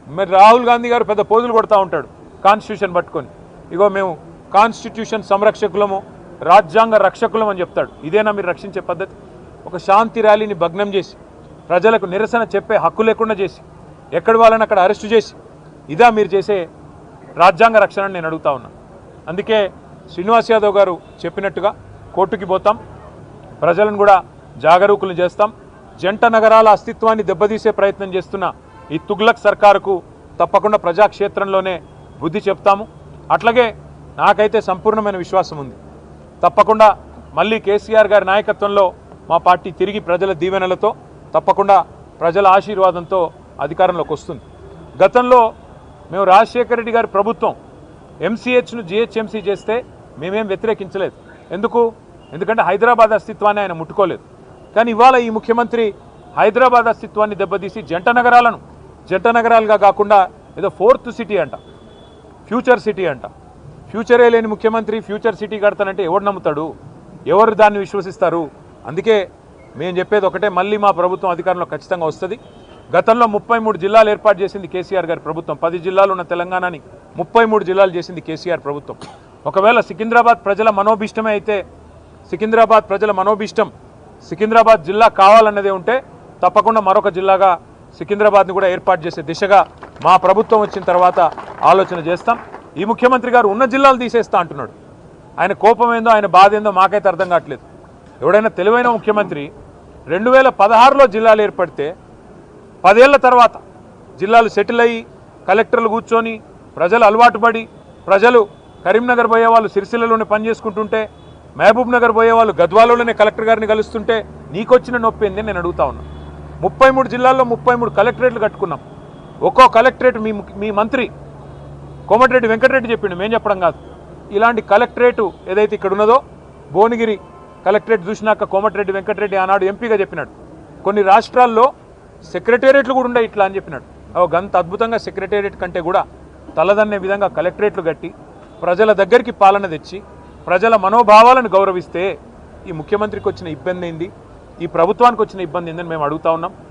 మరి రాహుల్ గాంధీ గారు పెద్ద పోజులు కొడతా ఉంటాడు కాన్స్టిట్యూషన్ పట్టుకొని. ఇగో మేము కాన్స్టిట్యూషన్ సంరక్షకులము, రాజ్యాంగ రక్షకులం అని చెప్తాడు. ఇదేనా మీరు రక్షించే పద్ధతి? ఒక శాంతి ర్యాలీని భగ్నం చేసి, ప్రజలకు నిరసన చెప్పే హక్కు లేకుండా చేసి, ఎక్కడి వాళ్ళని అక్కడ అరెస్టు చేసి, ఇదా మీరు చేసే రాజ్యాంగ రక్షణ నేను అడుగుతా ఉన్నా. అందుకే శ్రీనివాస్ యాదవ్ గారు చెప్పినట్టుగా కోర్టుకి పోతాం, ప్రజలను కూడా జాగరూకులు చేస్తాం. జంట నగరాల అస్తిత్వాన్ని దెబ్బతీసే ప్రయత్నం చేస్తున్న ఈ తుగ్లక్ సర్కారుకు తప్పకుండా ప్రజాక్షేత్రంలోనే బుద్ధి చెప్తాము. అట్లాగే నాకైతే సంపూర్ణమైన విశ్వాసం ఉంది, తప్పకుండా మళ్ళీ కేసీఆర్ గారి నాయకత్వంలో మా పార్టీ తిరిగి ప్రజల దీవెనలతో, తప్పకుండా ప్రజల ఆశీర్వాదంతో అధికారంలోకి వస్తుంది. గతంలో మేము రాజశేఖర రెడ్డి గారి ప్రభుత్వం ఎంసీహెచ్ను జిహెచ్ఎంసీ చేస్తే మేమేం వ్యతిరేకించలేదు. ఎందుకంటే హైదరాబాద్ అస్తిత్వాన్ని ఆయన ముట్టుకోలేదు. కానీ ఇవాళ ఈ ముఖ్యమంత్రి హైదరాబాద్ అస్తిత్వాన్ని దెబ్బతీసి జంట నగరాలను జంట నగరాలుగా కాకుండా ఏదో ఫోర్త్ సిటీ అంట, ఫ్యూచర్ సిటీ అంట. ఫ్యూచరే లేని ముఖ్యమంత్రి ఫ్యూచర్ సిటీ కడతానంటే ఎవరు నమ్ముతాడు? ఎవరు దాన్ని విశ్వసిస్తారు? అందుకే మేము చెప్పేది ఒకటే, మళ్ళీ మా ప్రభుత్వం అధికారంలో ఖచ్చితంగా వస్తుంది. గతంలో 33 జిల్లాలు ఏర్పాటు చేసింది కేసీఆర్ గారి ప్రభుత్వం. 10 జిల్లాలు ఉన్న తెలంగాణని 33 జిల్లాలు చేసింది కేసీఆర్ ప్రభుత్వం. ఒకవేళ సికింద్రాబాద్ ప్రజల మనోభిష్టమే అయితే, సికింద్రాబాద్ ప్రజల మనోభిష్టం సికింద్రాబాద్ జిల్లా కావాలన్నదే ఉంటే, తప్పకుండా మరొక జిల్లాగా సికింద్రాబాద్ని కూడా ఏర్పాటు చేసే దిశగా మా ప్రభుత్వం వచ్చిన తర్వాత ఆలోచన చేస్తాం. ఈ ముఖ్యమంత్రి గారు ఉన్న జిల్లాలు తీసేస్తా అంటున్నాడు. ఆయన కోపం ఏందో, ఆయన బాధ ఏందో మాకైతే అర్థం కావట్లేదు. ఎవడైనా తెలివైన ముఖ్యమంత్రి 2016లో జిల్లాలు ఏర్పడితే 10 ఏళ్ల తర్వాత జిల్లాలు సెటిల్ అయ్యి, కలెక్టర్లు కూర్చొని, ప్రజలు అలవాటు పడి, ప్రజలు కరీంనగర్ పోయేవాళ్ళు సిరిసిల్లలోనే పని చేసుకుంటుంటే, మహబూబ్ నగర్ పోయేవాళ్ళు గద్వాలలోనే కలెక్టర్ గారిని కలుస్తుంటే నీకొచ్చిన నొప్పి ఏంది నేను అడుగుతా ఉన్నా. 33 జిల్లాల్లో 33 కలెక్టరేట్లు కట్టుకున్నాం. ఒక్కో కలెక్టరేట్ మీ మంత్రి కోమటిరెడ్డి వెంకటరెడ్డి చెప్పిండు, మేము చెప్పడం కాదు. ఇలాంటి కలెక్టరేటు ఏదైతే ఇక్కడ ఉన్నదో, భువనగిరి కలెక్టరేట్ చూసినాక కోమటిరెడ్డి వెంకటరెడ్డి ఆనాడు ఎంపీగా చెప్పినాడు, కొన్ని రాష్ట్రాల్లో సెక్రటేరియట్లు కూడా ఉండే ఇట్లా అని చెప్పినాడు. గంత అద్భుతంగా సెక్రటేరియట్ కంటే కూడా తలదన్నే విధంగా కలెక్టరేట్లు కట్టి ప్రజల దగ్గరికి పాలన తెచ్చి ప్రజల మనోభావాలను గౌరవిస్తే ఈ ముఖ్యమంత్రికి వచ్చిన ఇబ్బంది ఏంది, ఈ ప్రభుత్వానికి వచ్చిన ఇబ్బంది ఏందని మేము అడుగుతా ఉన్నాం.